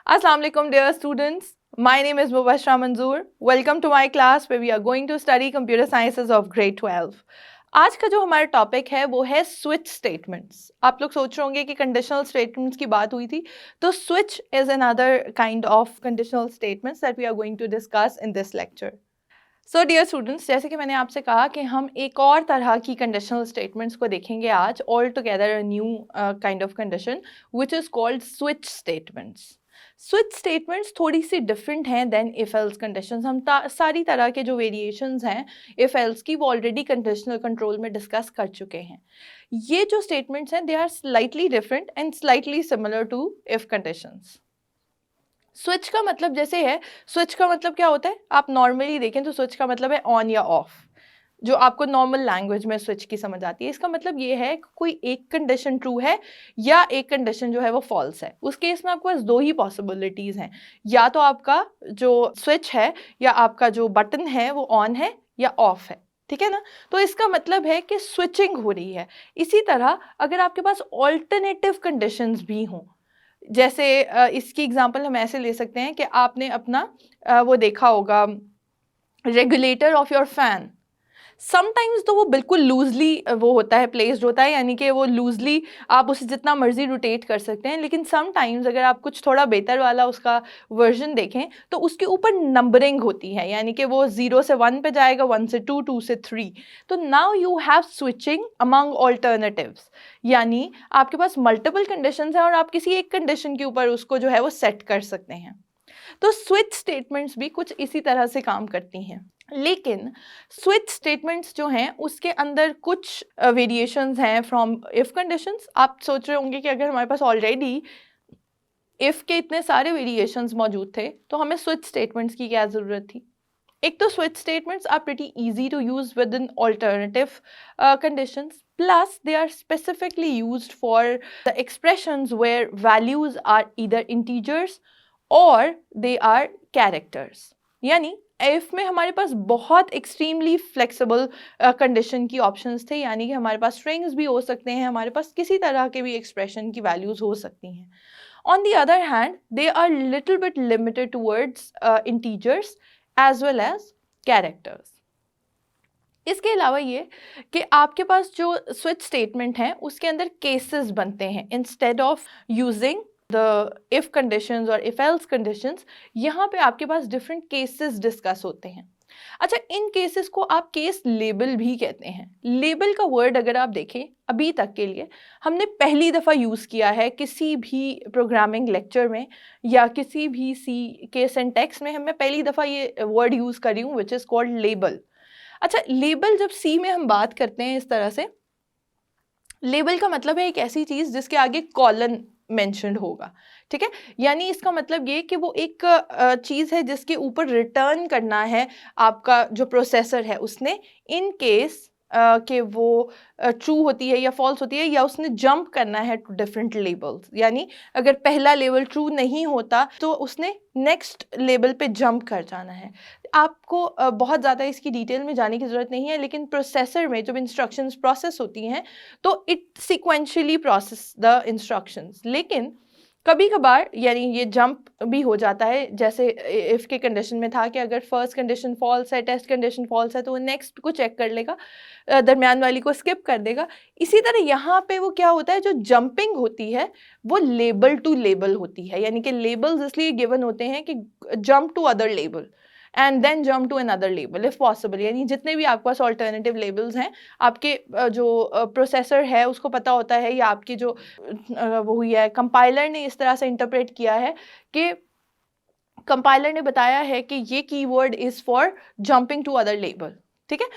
Assalamu alaikum dear students. My name is Mubashra Manzoor. Welcome to my class where we are going to study computer sciences of grade 12. आज का जो हमारा topic है वो है switch statements. आप लोग सोच रहे होंगे कि कंडीशनल स्टेटमेंट्स की बात हुई थी, तो switch is another kind of conditional statements that we are going to discuss in this lecture. So dear students, जैसे कि मैंने आपसे कहा कि हम एक और तरह की कंडीशनल स्टेटमेंट्स को देखेंगे आज, all together a new kind of condition which is called switch statements. Switch statements थोड़ी सी डिफरेंट हैं देन इफ एल्स कंडीशंस. हम सारी तरह के जो वेरिएशंस हैं इफ एल्स की वो ऑलरेडी कंडीशनल कंट्रोल में डिस्कस कर चुके हैं. ये जो स्टेटमेंट्स हैं they are slightly different and slightly similar to if conditions. Switch का मतलब जैसे है, स्विच का मतलब क्या होता है, आप नॉर्मली देखें तो स्विच का मतलब है ऑन या ऑफ, जो आपको नॉर्मल लैंग्वेज में स्विच की समझ आती है. इसका मतलब ये है कि कोई एक कंडीशन ट्रू है या एक कंडीशन जो है वो फॉल्स है. उस केस में आपके पास दो ही पॉसिबिलिटीज़ हैं, या तो आपका जो स्विच है या आपका जो बटन है वो ऑन है या ऑफ है. ठीक है ना. तो इसका मतलब है कि स्विचिंग हो रही है. इसी तरह अगर आपके पास ऑल्टरनेटिव कंडीशंस भी हों, जैसे इसकी एग्जांपल हम ऐसे ले सकते हैं कि आपने अपना वो देखा होगा regulator of your fan. Sometimes तो वो बिल्कुल लूजली वो होता है, प्लेस्ड होता है, यानी कि वो लूजली आप उसे जितना मर्जी रोटेट कर सकते हैं. लेकिन समटाइम्स अगर आप कुछ थोड़ा बेहतर वाला उसका वर्जन देखें तो उसके ऊपर नंबरिंग होती है, यानी कि वो 0 से 1 पे जाएगा, 1 से 2, 2 से 3. तो now you have switching among alternatives, यानी आपके पास मल्टीपल कंडीशंस हैं और आप किसी एक कंडीशन के ऊपर उसको जो है वो सेट कर सकते हैं. तो स्विच स्टेटमेंट्स भी कुछ इसी तरह से काम करती हैं. लेकिन स्विच स्टेटमेंट्स जो हैं उसके अंदर कुछ वेरिएशंस हैं फ्रॉम इफ कंडीशंस. आप सोच रहे होंगे कि अगर हमारे पास ऑलरेडी इफ के इतने सारे वेरिएशंस मौजूद थे तो हमें स्विच स्टेटमेंट्स की क्या ज़रूरत थी. एक तो switch statements are pretty easy to use within alternative conditions, plus they are specifically used for the expressions where values are either integers or they are characters. यानी इफ में हमारे पास बहुत एक्सट्रीमली फ्लेक्सिबल कंडीशन की options थे, यानी कि हमारे पास strings भी हो सकते हैं, हमारे पास किसी तरह के भी एक्सप्रेशन की वैल्यूज हो सकती हैं. On the other hand they are little bit limited towards integers as well as characters. इसके अलावा ये कि आपके पास जो स्विच स्टेटमेंट है उसके अंदर केसेस बनते हैं instead of using the if conditions और इफ एल्स कंडीशंस. यहाँ पे आपके पास डिफरेंट केसेस डिस्कस होते हैं. अच्छा, इन केसेस को आप केस लेबल भी कहते हैं. लेबल का वर्ड अगर आप देखें अभी तक के लिए हमने पहली दफ़ा यूज़ किया है किसी भी प्रोग्रामिंग लेक्चर में या किसी भी सी के सिंटैक्स में, मैं पहली दफ़ा ये वर्ड यूज़ कर रही हूँ विच इज़ कॉल्ड लेबल. अच्छा, लेबल जब सी में हम बात करते हैं इस तरह से, लेबल का मतलब है एक ऐसी चीज़ जिसके आगे कॉलन मेंशन्ड होगा. ठीक है, यानी इसका मतलब ये कि वो एक चीज़ है जिसके ऊपर रिटर्न करना है आपका जो प्रोसेसर है उसने, इन केस कि वो ट्रू होती है या फॉल्स होती है, या उसने जंप करना है टू डिफरेंट लेबल्स. यानी अगर पहला लेवल ट्रू नहीं होता तो उसने नेक्स्ट लेवल पे जंप कर जाना है. आपको बहुत ज़्यादा इसकी डिटेल में जाने की ज़रूरत नहीं है, लेकिन प्रोसेसर में जब इंस्ट्रक्शंस प्रोसेस होती हैं तो it sequentially process the instructions. लेकिन कभी कभार यानी ये जंप भी हो जाता है, जैसे इफ़ के कंडीशन में था कि अगर फर्स्ट कंडीशन फॉल्स है, टेस्ट कंडीशन फॉल्स है, तो वो नेक्स्ट को चेक कर लेगा, दरमियान वाली को स्किप कर देगा. इसी तरह यहाँ पे वो क्या होता है, जो जंपिंग होती है वो लेबल टू लेबल होती है, यानी कि लेबल्स इसलिए गिवन होते हैं कि jump to other label and then jump to another label if possible. यानी जितने भी आपके पास ऑल्टरनेटिव लेबल्स हैं, आपके जो प्रोसेसर है उसको पता होता है, या आपकी जो वो हुई है कंपाइलर ने इस तरह से इंटरप्रेट किया है कि कंपाइलर ने बताया है कि ये keyword is for jumping to other label. ठीक है,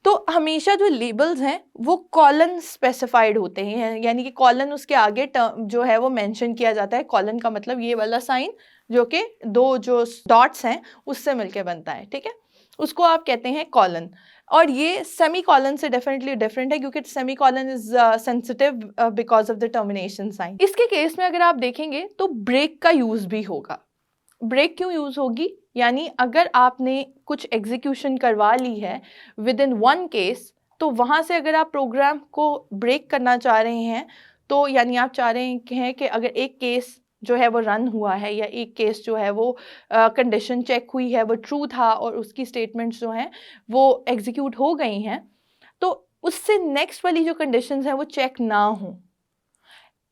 तो हमेशा जो लेबल्स हैं वो कॉलन स्पेसिफाइड होते हैं, यानी कि कॉलन उसके आगे टर्म जो है वो मेंशन किया जाता है. कॉलन का मतलब ये वाला साइन जो कि दो जो डॉट्स हैं उससे मिलके बनता है. ठीक है, उसको आप कहते हैं कॉलन. और ये सेमी कॉलन से डेफिनेटली डिफरेंट है क्योंकि semicolon is sensitive because of the termination sign. इसके केस में अगर आप देखेंगे तो ब्रेक का यूज़ भी होगा. ब्रेक क्यों यूज़ होगी, यानी अगर आपने कुछ एग्जीक्यूशन करवा ली है विद इन वन केस, तो वहाँ से अगर आप प्रोग्राम को ब्रेक करना चाह रहे हैं तो यानी आप चाह रहे हैं कि अगर एक केस जो है वो रन हुआ है या एक केस जो है वो कंडीशन चेक हुई है, वो ट्रू था और उसकी स्टेटमेंट्स जो हैं वो एग्जीक्यूट हो गई हैं, तो उससे नेक्स्ट वाली जो कंडीशंस हैं वो चेक ना हो।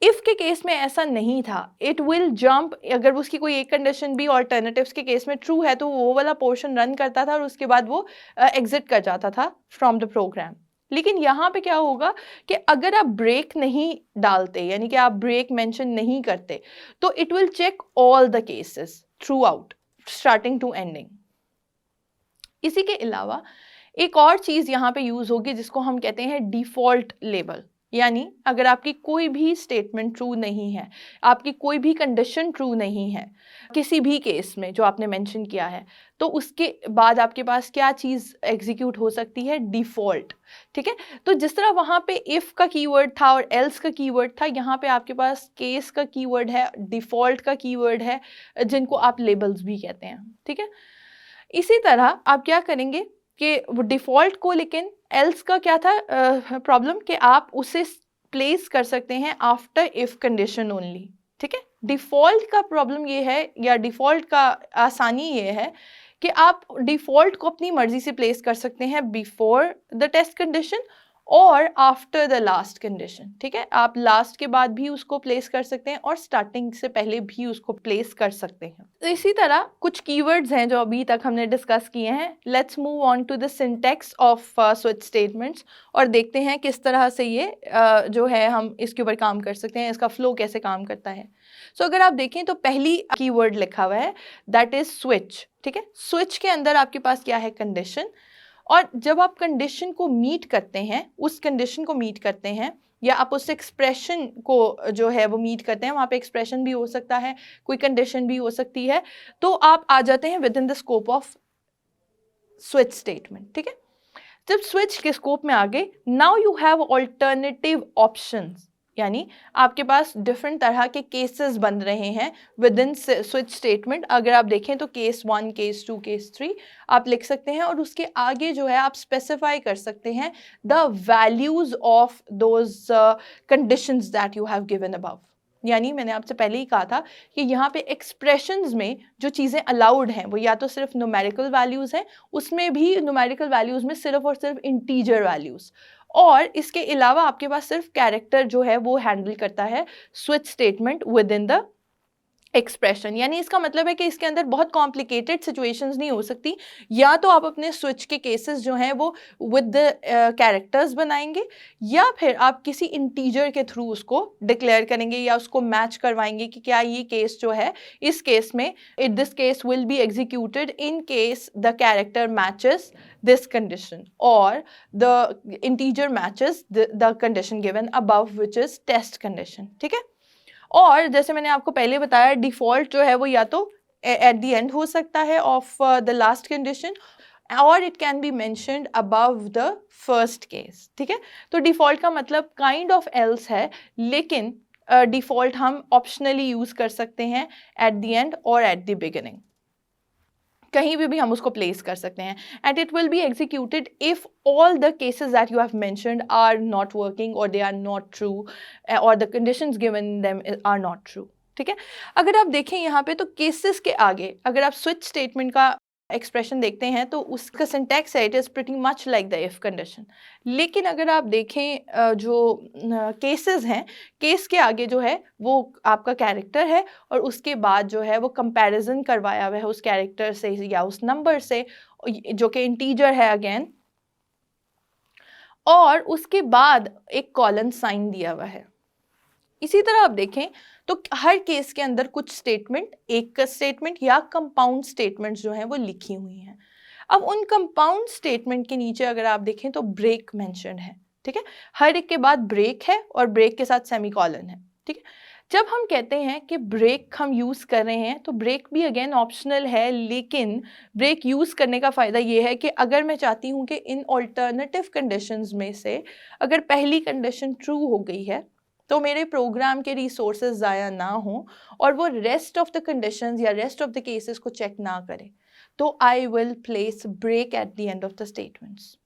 इफ के केस में ऐसा नहीं था, इट विल जंप, अगर उसकी कोई एक कंडीशन भी ऑल्टरनेटिव्स के केस में ट्रू है तो वो वाला पोर्शन रन करता था और उसके बाद वो एग्जिट कर जाता था फ्रॉम द प्रोग्राम। लेकिन यहाँ पे क्या होगा कि अगर आप ब्रेक नहीं डालते, यानी कि आप ब्रेक मेंशन नहीं करते, तो it will check all the cases throughout, starting to ending. इसी के अलावा एक और चीज यहाँ पे यूज होगी जिसको हम कहते हैं डिफॉल्ट लेबल। यानी अगर आपकी कोई भी स्टेटमेंट ट्रू नहीं है, आपकी कोई भी कंडीशन ट्रू नहीं है किसी भी केस में जो आपने मेंशन किया है, तो उसके बाद आपके पास क्या चीज़ एग्जीक्यूट हो सकती है? डिफ़ॉल्ट। ठीक है, तो जिस तरह वहाँ पे इफ़ का कीवर्ड था और एल्स का कीवर्ड था, यहाँ पे आपके पास केस का कीवर्ड है, डिफ़ॉल्ट का कीवर्ड है, जिनको आप लेबल्स भी कहते हैं। ठीक है, इसी तरह आप क्या करेंगे कि वो डिफ़ॉल्ट को, लेकिन एल्स का क्या था प्रॉब्लम कि आप उसे प्लेस कर सकते हैं आफ्टर इफ़ कंडीशन ओनली। ठीक है, डिफ़ॉल्ट का प्रॉब्लम ये है, या डिफ़ॉल्ट का आसानी ये है कि आप डिफ़ॉल्ट को अपनी मर्ज़ी से प्लेस कर सकते हैं बिफोर द टेस्ट कंडीशन और आफ्टर द लास्ट कंडीशन। ठीक है, आप लास्ट के बाद भी उसको प्लेस कर सकते हैं और स्टार्टिंग से पहले भी उसको प्लेस कर सकते हैं। तो इसी तरह कुछ कीवर्ड्स हैं जो अभी तक हमने डिस्कस किए हैं। Let's move on to the syntax of switch statements और देखते हैं किस तरह से ये जो है हम इसके ऊपर काम कर सकते हैं, इसका फ्लो कैसे काम करता है। सो अगर आप देखें तो पहली कीवर्ड लिखा हुआ है, दैट इज स्विच। ठीक है, स्विच के अंदर आपके पास क्या है? कंडीशन। और जब आप कंडीशन को मीट करते हैं, उस कंडीशन को मीट करते हैं, या आप उस एक्सप्रेशन को जो है वो मीट करते हैं, वहाँ पे एक्सप्रेशन भी हो सकता है, कोई कंडीशन भी हो सकती है, तो आप आ जाते हैं with in the scope off switch statement. ठीक है, जब स्विच के स्कोप में आ गए, now you have alternative options, यानी आपके पास डिफरेंट तरह के केसेस बन रहे हैं विद इन स्विच स्टेटमेंट। अगर आप देखें तो केस 1, केस 2, केस 3 आप लिख सकते हैं और उसके आगे जो है आप स्पेसिफाई कर सकते हैं the values of those conditions that you have given above. यानी मैंने आपसे पहले ही कहा था कि यहाँ पे एक्सप्रेशंस में जो चीज़ें अलाउड हैं वो या तो सिर्फ न्यूमेरिकल वैल्यूज़ हैं, उसमें भी न्यूमेरिकल वैल्यूज़ में सिर्फ और सिर्फ इंटीजर वैल्यूज़, और इसके अलावा आपके पास सिर्फ कैरेक्टर जो है वो हैंडल करता है switch statement with in the expression. यानी इसका मतलब है कि इसके अंदर बहुत कॉम्प्लिकेटेड सिचुएशंस नहीं हो सकती। या तो आप अपने स्विच के केसेस जो हैं वो विद द कैरेक्टर्स बनाएंगे, या फिर आप किसी इंटीजर के थ्रू उसको डिक्लेयर करेंगे या उसको मैच करवाएंगे कि क्या ये केस जो है, इस केस में this case will be executed in case the character matches this condition or the integer matches the condition given above, which is test condition. ठीक है, और जैसे मैंने आपको पहले बताया, डिफ़ॉल्ट जो है वो या तो एट द एंड हो सकता है ऑफ द लास्ट कंडीशन, और it can be mentioned above the first case. ठीक है, तो डिफ़ॉल्ट का मतलब काइंड ऑफ एल्स है, लेकिन डिफ़ॉल्ट हम ऑप्शनली यूज़ कर सकते हैं एट द एंड और एट द बिगिनिंग, कहीं भी हम उसको प्लेस कर सकते हैं। And it will be executed if all the cases that you have mentioned are not working और दे आर नॉट ट्रू और the conditions given them are not true. ठीक है, अगर आप देखें यहाँ पे तो केसेस के आगे अगर आप स्विच स्टेटमेंट का एक्सप्रेशन देखते हैं तो उसका सिंटैक्स है, it is pretty much like the if condition. लेकिन अगर आप देखें जो केसेस हैं, केस के आगे जो है वो आपका कैरेक्टर है और उसके बाद जो है वो कंपैरिजन करवाया हुआ है उस कैरेक्टर से या उस नंबर से जो कि इंटीजर है अगेन, और उसके बाद एक कॉलन साइन दिया हुआ है। इसी तरह आप देखें तो हर केस के अंदर कुछ स्टेटमेंट, एक स्टेटमेंट या कंपाउंड स्टेटमेंट्स जो हैं वो लिखी हुई हैं। अब उन कंपाउंड स्टेटमेंट के नीचे अगर आप देखें तो ब्रेक मेंशन है। ठीक है, हर एक के बाद ब्रेक है और ब्रेक के साथ सेमीकोलन है। ठीक है, जब हम कहते हैं कि ब्रेक हम यूज़ कर रहे हैं तो ब्रेक भी अगेन ऑप्शनल है, लेकिन ब्रेक यूज़ करने का फ़ायदा ये है कि अगर मैं चाहती हूँ कि इन ऑल्टरनेटिव कंडीशंस में से अगर पहली कंडीशन ट्रू हो गई है तो मेरे प्रोग्राम के रिसोर्सेज ज़ाया ना हो और वो रेस्ट ऑफ द कंडीशंस या रेस्ट ऑफ द केसेस को चेक ना करे, तो I will place break at the end of the statements.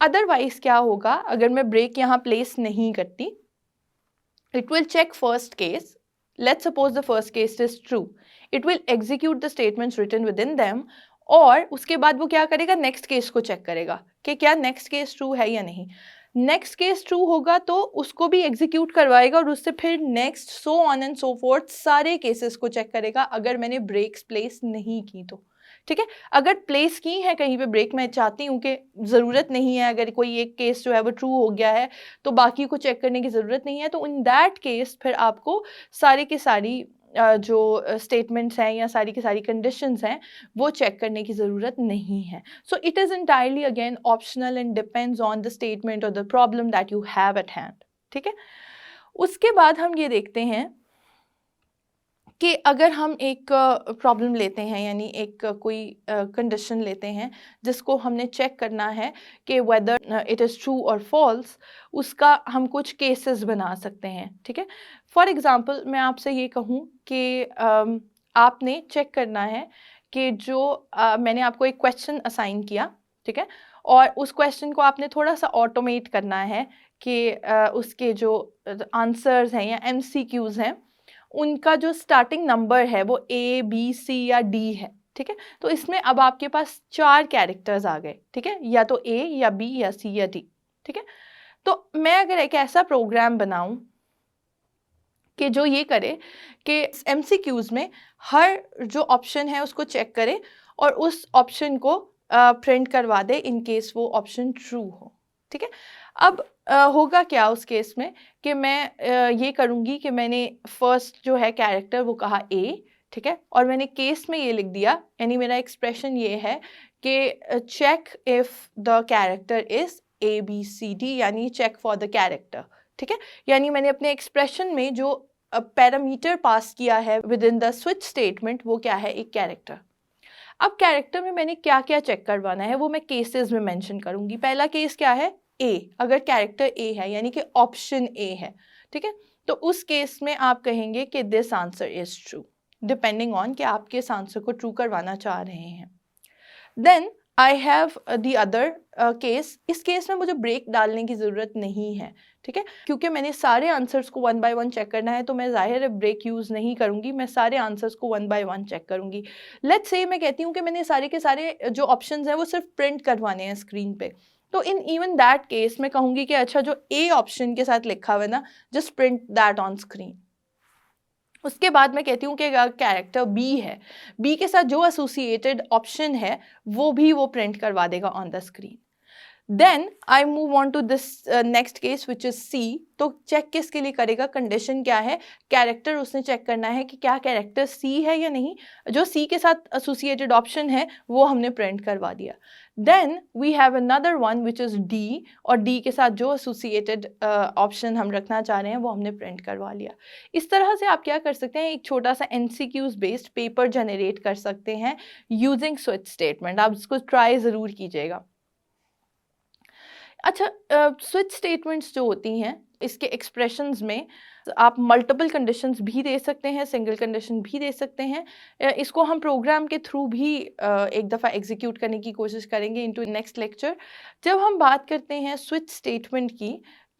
Otherwise क्या होगा, अगर मैं ब्रेक यहाँ प्लेस नहीं करती, it will check first case, Let's suppose the first case is true. It will execute the statements written within them, और उसके बाद वो क्या करेगा, नेक्स्ट केस को चेक करेगा कि क्या नेक्स्ट केस ट्रू है या नहीं. नेक्स्ट केस ट्रू होगा तो उसको भी एग्जीक्यूट करवाएगा और उससे फिर next so on and so fourth सारे केसेस को चेक करेगा अगर मैंने ब्रेक्स प्लेस नहीं की तो. ठीक है, अगर प्लेस की है कहीं पे ब्रेक, मैं चाहती हूँ कि ज़रूरत नहीं है, अगर कोई एक केस जो है वो ट्रू हो गया है तो बाकी को चेक करने की ज़रूरत नहीं है, तो इन दैट केस फिर आपको सारी की सारी जो स्टेटमेंट्स हैं या सारी की सारी कंडीशंस हैं वो चेक करने की ज़रूरत नहीं है. So it is entirely again optional and depends on the statement और the problem that you have at hand. ठीक है, उसके बाद हम ये देखते हैं कि अगर हम एक प्रॉब्लम लेते हैं, यानी एक कोई कंडीशन लेते हैं जिसको हमने चेक करना है कि वेदर इट इज़ ट्रू और फॉल्स, उसका हम कुछ केसेस बना सकते हैं. ठीक है, फॉर एग्ज़ाम्पल मैं आपसे ये कहूँ कि आपने चेक करना है कि जो मैंने आपको एक क्वेश्चन असाइन किया, ठीक है, और उस क्वेश्चन को आपने थोड़ा सा ऑटोमेट करना है कि उसके जो आंसर्स हैं या MCQs हैं उनका जो स्टार्टिंग नंबर है वो A, B, C या D है. ठीक है, तो इसमें अब आपके पास 4 कैरेक्टर्स आ गए. ठीक है, या तो A या B या C या D. ठीक है, तो मैं अगर एक ऐसा प्रोग्राम बनाऊं कि जो ये करे कि MCQs में हर जो ऑप्शन है उसको चेक करे और उस ऑप्शन को प्रिंट करवा दे इन केस वो ऑप्शन ट्रू हो. ठीक है, अब होगा क्या उस केस में कि मैं ये करूँगी कि मैंने फर्स्ट जो है कैरेक्टर वो कहा A. ठीक है, और मैंने केस में ये लिख दिया, यानी मेरा एक्सप्रेशन ये है कि check if the character is ABCD, यानी चेक फॉर द कैरेक्टर. ठीक है, यानी मैंने अपने एक्सप्रेशन में जो पैरामीटर पास किया है with in the switch statement वो क्या है, एक कैरेक्टर. अब कैरेक्टर में मैंने क्या क्या चेक करवाना है वो मैं केसेस में मेंशन करूँगी. पहला केस क्या है, A. अगर कैरेक्टर A है यानी कि ऑप्शन A है. ठीक है, तो उस केस में आप कहेंगे कि this answer is true, depending on कि आप किस आंसर को ट्रू करवाना चाह रहे हैं. Then I have the other case. इस केस में मुझे ब्रेक डालने की ज़रूरत नहीं है. ठीक है, क्योंकि मैंने सारे आंसर्स को 1 बाय 1 चेक करना है तो मैं ज़ाहिर है ब्रेक यूज़ नहीं करूँगी, मैं सारे आंसर्स को 1 बाय 1 चेक करूँगी. लेट्स से मैं कहती हूँ कि मैंने सारे के सारे जो ऑप्शंस हैं वो सिर्फ प्रिंट करवाने हैं स्क्रीन पे, तो इन इवन दैट केस मैं कहूँगी कि अच्छा जो A ऑप्शन के साथ लिखा हुआ है ना, just print that on screen. उसके बाद मैं कहती हूँ कि अगर कैरेक्टर B है, B के साथ जो एसोसिएटेड ऑप्शन है वो भी वो प्रिंट करवा देगा on the screen. Then I move on to this next case which is C. तो चेक किसके लिए करेगा, कंडीशन क्या है, कैरेक्टर उसने चेक करना है कि क्या कैरेक्टर C है या नहीं. जो C के साथ एसोसिएटेड ऑप्शन है वो हमने प्रिंट करवा दिया. Then we have another one which is D, और D के साथ जो एसोसिएटेड ऑप्शन हम रखना चाह रहे हैं वो हमने प्रिंट करवा लिया. इस तरह से आप क्या कर सकते हैं, एक छोटा सा MCQs बेस्ड पेपर जनरेट कर सकते हैं यूजिंग स्विच स्टेटमेंट. आप इसको ट्राई ज़रूर कीजिएगा. अच्छा, स्विच स्टेटमेंट्स जो होती हैं इसके एक्सप्रेशंस में आप मल्टीपल कंडीशंस भी दे सकते हैं, सिंगल कंडीशन भी दे सकते हैं. इसको हम प्रोग्राम के थ्रू भी एक दफ़ा एग्जीक्यूट करने की कोशिश करेंगे इनटू नेक्स्ट लेक्चर. जब हम बात करते हैं स्विच स्टेटमेंट की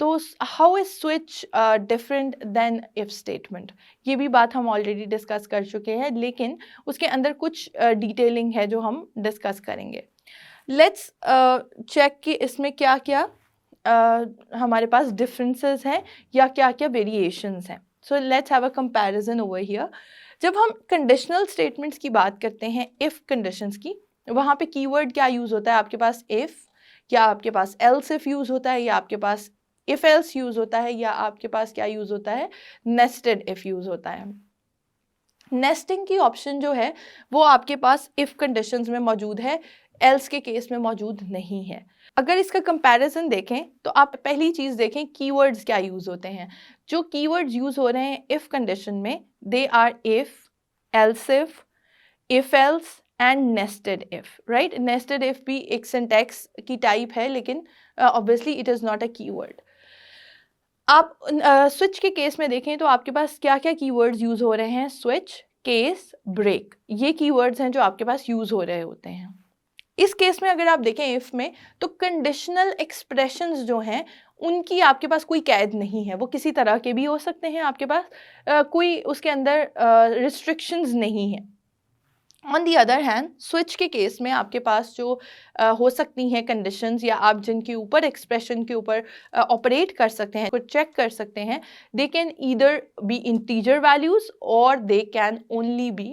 तो how is switch different than if statement, ये भी बात हम ऑलरेडी डिस्कस कर चुके हैं, लेकिन उसके अंदर कुछ डिटेलिंग है जो हम डिस्कस करेंगे. लेट्स चेक कि इसमें क्या क्या हमारे पास डिफरेंसेस हैं या क्या क्या वेरिएशंस हैं. So let's have a comparison over here. जब हम कंडीशनल स्टेटमेंट्स की बात करते हैं, इफ़ कंडीशंस की, वहाँ पे कीवर्ड क्या यूज़ होता है, आपके पास इफ़ या आपके पास एल्स इफ़ यूज़ होता है या आपके पास इफ़ एल्स यूज़ होता है या आपके पास क्या यूज़ होता है, नेस्टेड इफ़ यूज़ होता है. नेस्टिंग की ऑप्शन जो है वो आपके पास इफ़ कंडीशंस में मौजूद है, एल्स के केस में मौजूद नहीं है. अगर इसका कंपैरिजन देखें तो आप पहली चीज़ देखें कीवर्ड्स क्या यूज़ होते हैं. जो कीवर्ड्स यूज़ हो रहे हैं इफ़ कंडीशन में, they are if, else if else and nested if. Right, nested if भी एक सिंटैक्स की टाइप है, लेकिन obviously it is not a keyword. आप स्विच के केस में देखें तो आपके पास क्या क्या कीवर्ड्स यूज़ हो रहे हैं, स्विच, केस, ब्रेक, ये कीवर्ड्स हैं जो आपके पास यूज़ हो रहे होते हैं. इस केस में अगर आप देखें इफ़ में, तो कंडीशनल एक्सप्रेशंस जो हैं उनकी आपके पास कोई कैद नहीं है, वो किसी तरह के भी हो सकते हैं, आपके पास कोई उसके अंदर रिस्ट्रिक्शंस नहीं है। On the other hand switch के केस में आपके पास जो हो सकती हैं कंडीशंस या आप जिनके ऊपर एक्सप्रेशन के ऊपर ऑपरेट कर सकते हैं, कुछ चेक कर सकते हैं, they can either be integer values और they can only be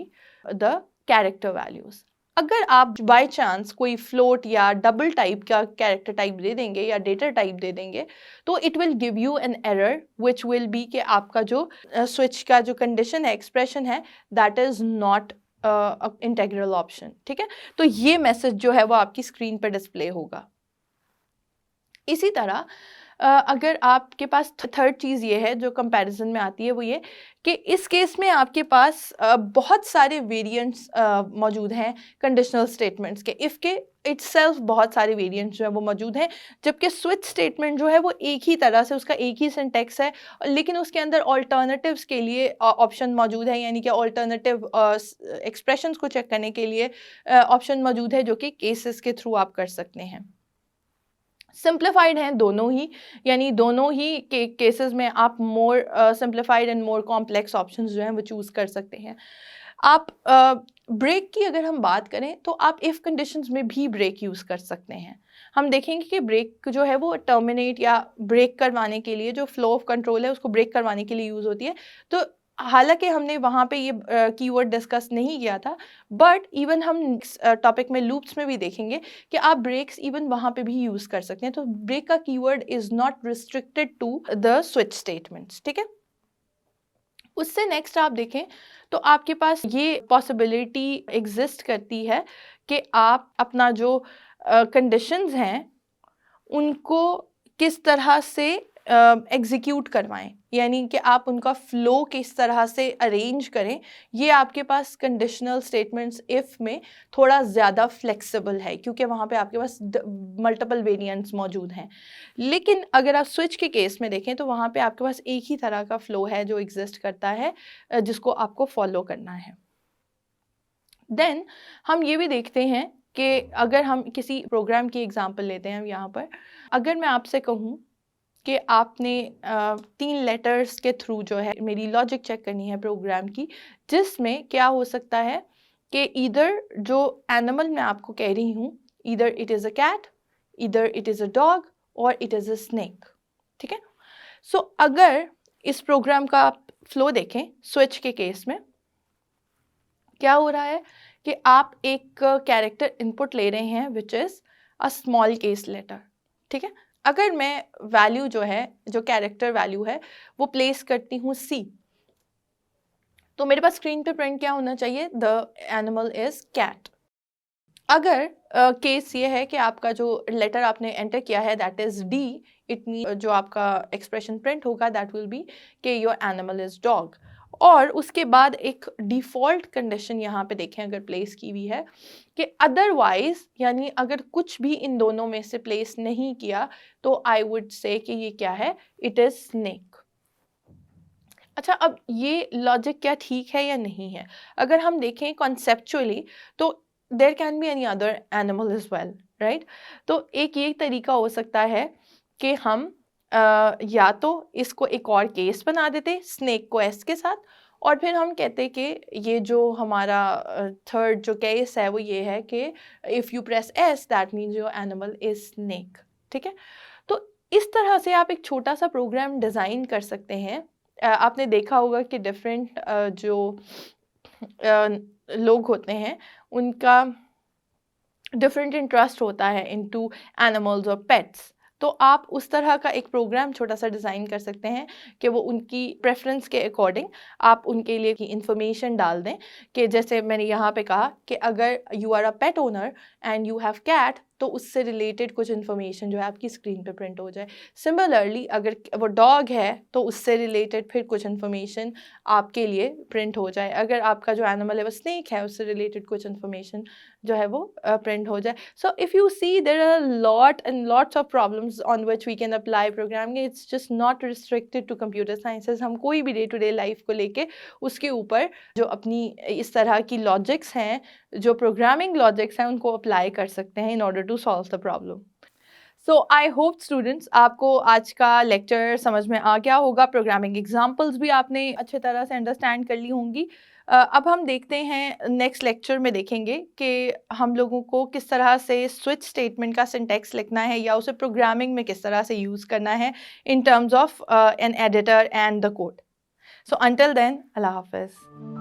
the character values. अगर आप बाय चांस कोई फ्लोट या डबल टाइप का कैरेक्टर टाइप दे देंगे या डेटा टाइप दे देंगे तो it will give you an error which will be कि आपका जो स्विच का जो कंडीशन है, एक्सप्रेशन है, that is not integral option. ठीक है, तो ये मैसेज जो है वो आपकी स्क्रीन पर डिस्प्ले होगा। इसी तरह अगर आपके पास थर्ड चीज़ ये है जो कंपैरिजन में आती है, वो ये कि इस केस में आपके पास बहुत सारे वेरिएंट्स मौजूद हैं कंडीशनल स्टेटमेंट्स के। इफ़ के इटसेल्फ बहुत सारे वेरिएंट्स जो है वो मौजूद हैं, जबकि स्विच स्टेटमेंट जो है वो एक ही तरह से, उसका एक ही सिंटैक्स है, लेकिन उसके अंदर ऑल्टरनेटिव्स के लिए ऑप्शन मौजूद है, यानी कि ऑल्टरनेटिव एक्सप्रेशंस को चेक करने के लिए ऑप्शन मौजूद है जो कि केसेस के थ्रू आप कर सकते हैं। सिंप्लीफाइड हैं दोनों ही, यानी दोनों ही केसेस में आप more simplified and more complex options जो हैं वो चूज़ कर सकते हैं। आप ब्रेक की अगर हम बात करें तो आप इफ़ कंडीशंस में भी ब्रेक यूज़ कर सकते हैं। हम देखेंगे कि ब्रेक जो है वो टर्मिनेट या ब्रेक करवाने के लिए, जो फ्लो ऑफ कंट्रोल है उसको ब्रेक करवाने के लिए यूज़ होती है। तो हालांकि हमने वहाँ पे ये कीवर्ड डिस्कस नहीं किया था, बट इवन हम टॉपिक में लूप्स में भी देखेंगे कि आप ब्रेक्स इवन वहाँ पे भी यूज़ कर सकते हैं। तो ब्रेक का keyword is not restricted to the switch statements. ठीक है, उससे नेक्स्ट आप देखें तो आपके पास ये पॉसिबिलिटी एग्जिस्ट करती है कि आप अपना जो कंडीशंस हैं उनको किस तरह से एग्जीक्यूट करवाएं, यानी कि आप उनका फ्लो किस तरह से अरेंज करें। ये आपके पास कंडीशनल स्टेटमेंट्स इफ़ में थोड़ा ज़्यादा फ्लेक्सिबल है, क्योंकि वहाँ पे आपके पास मल्टीपल वेरिएंट्स मौजूद हैं। लेकिन अगर आप स्विच के केस में देखें तो वहाँ पे आपके पास एक ही तरह का फ्लो है जो एग्जिस्ट करता है, जिसको आपको फॉलो करना है। देन हम ये भी देखते हैं कि अगर हम किसी प्रोग्राम की एग्जांपल लेते हैं यहाँ पर, अगर मैं आपसे कहूँ कि आपने 3 लेटर्स के थ्रू जो है मेरी लॉजिक चेक करनी है प्रोग्राम की, जिसमें क्या हो सकता है कि इधर जो एनिमल मैं आपको कह रही हूँ, इधर इट इज़ अ कैट, इधर इट इज़ अ डॉग और इट इज़ अ स्नेक। ठीक है, सो अगर इस प्रोग्राम का आप फ्लो देखें स्विच के केस में, क्या हो रहा है कि आप एक कैरेक्टर इनपुट ले रहे हैं which is a small case letter. ठीक है, अगर मैं वैल्यू जो है, जो कैरेक्टर वैल्यू है, वो प्लेस करती हूँ C, तो मेरे पास स्क्रीन पे प्रिंट क्या होना चाहिए, द एनिमल इज कैट। अगर केस ये है कि आपका जो लेटर आपने एंटर किया है that is D, it mean जो आपका एक्सप्रेशन प्रिंट होगा दैट विल बी कि योर एनिमल इज डॉग। और उसके बाद एक डिफ़ॉल्ट कंडीशन यहाँ पे देखें अगर प्लेस की हुई है कि अदरवाइज, यानी अगर कुछ भी इन दोनों में से प्लेस नहीं किया तो आई वुड से कि ये क्या है, इट इज़ स्नेक। अच्छा, अब ये लॉजिक क्या ठीक है या नहीं है? अगर हम देखें कॉन्सेप्चुअली तो there can be any other animal is well, right. तो एक ये तरीका हो सकता है कि हम या तो इसको एक और केस बना देते स्नेक को एस के साथ, और फिर हम कहते कि ये जो हमारा थर्ड जो केस है वो ये है कि if you press S that means your animal is snake. ठीक है, तो इस तरह से आप एक छोटा सा प्रोग्राम डिज़ाइन कर सकते हैं। आपने देखा होगा कि डिफरेंट जो लोग होते हैं उनका डिफरेंट इंटरेस्ट होता है इनटू एनिमल्स और पेट्स, तो आप उस तरह का एक प्रोग्राम छोटा सा डिज़ाइन कर सकते हैं कि वो उनकी प्रेफरेंस के अकॉर्डिंग आप उनके लिए की इंफॉर्मेशन डाल दें कि जैसे मैंने यहाँ पे कहा कि अगर you are a pet owner and you have cat, तो उससे रिलेटेड कुछ इन्फॉर्मेशन जो है आपकी स्क्रीन पे प्रिंट हो जाए। सिमिलरली अगर वो डॉग है तो उससे रिलेटेड फिर कुछ इन्फॉर्मेशन आपके लिए प्रिंट हो जाए। अगर आपका जो एनिमल है वो स्नेक है उससे रिलेटेड कुछ इन्फॉर्मेशन जो है वो प्रिंट हो जाए। So if you see there are lot and lots of problems on which we can apply programming, it's just not restricted to computer sciences. हम कोई भी डे टू डे लाइफ को लेके उसके ऊपर जो अपनी इस तरह की लॉजिक्स हैं, जो प्रोग्रामिंग लॉजिक्स हैं, उनको अप्लाई कर सकते हैं in order to solve the problem. So I hope students आपको आज का लेक्चर समझ में आ गया होगा, प्रोग्रामिंग एग्जांपल्स भी आपने अच्छे तरह से अंडरस्टैंड कर ली होंगी। अब हम देखते हैं नेक्स्ट लेक्चर में देखेंगे कि हम लोगों को किस तरह से स्विच स्टेटमेंट का सिंटैक्स लिखना है या उसे प्रोग्रामिंग में किस तरह से यूज़ करना है in terms of an editor and the code. So until then, अल्लाह हाफिज़।